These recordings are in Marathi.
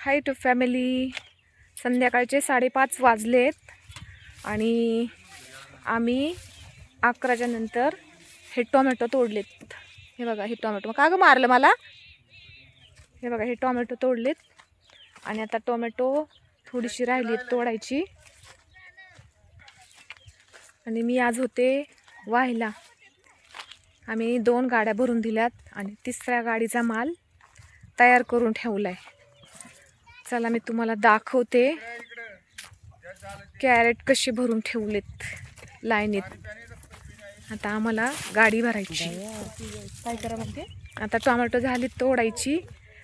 High to family. संध्याकाळचे 5:30 वाजलेत आणि आम्ही 11च्या नंतर हे टोमॅटो तोडलेत. हे बघा, हे टोमॅटो का गं मारलं मला. हे बघा, हे टोमॅटो तोडलेत आणि आता टोमॅटो थोडीशी राहिली तोडायची. आणि मी आज होते वाहिला. आम्ही 2 गाड्या भरून दिल्यात आणि 3ऱ्या गाडीचा माल तयार करून ठेवलाय. चला मी तुम्हाला दाखवते कॅरेट कसे भरून ठेवलेत लाईनीत. आता आम्हाला गाडी भरायची. काय करा म्हणते, आता टोमॅटो झाली तोडायची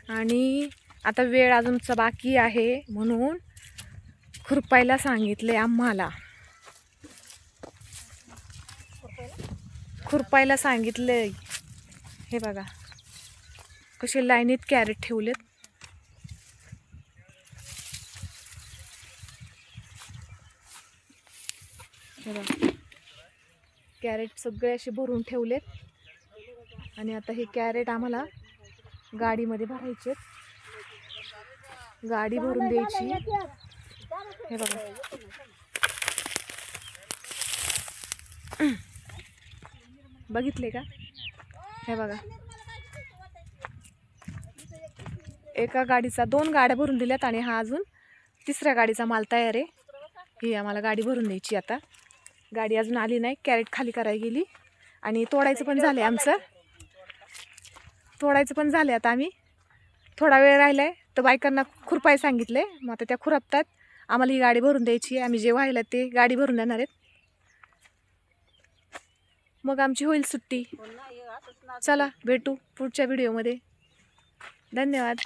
आणि आता वेळ अजूनचा बाकी आहे म्हणून खुरपायला सांगितले आम्हाला. खुरपायला सांगितलंय. हे बघा कसे लाईनीत कॅरेट ठेवलेत. हे बघा, कॅरेट सगळे असे भरून ठेवलेत आणि आता हे कॅरेट आम्हाला गाडीमध्ये भरायचे. गाडी भरून द्यायची. हे बघा, बघितले का. हे बघा, एका गाडीचा 2 गाड्या भरून दिल्यात आणि हा अजून 3ऱ्या गाडीचा माल तयार आहे. ही आम्हाला गाडी भरून द्यायची. आता गाडी अजून आली नाही, कॅरेट खाली करायला गेली आणि तोडायचं पण झालंय आमचं. तोडायचं पण झालंय. आता आम्ही थोडा वेळ राहिलाय तर बायकांना खुरपाय सांगितले. मग आता त्या खुरपतात. आम्हाला ही गाडी भरून द्यायची. आम्ही जे वाहिलं ते गाडी भरून देणार आहेत. मग आमची होईल सुट्टी. चला भेटू पुढच्या व्हिडिओमध्ये. धन्यवाद.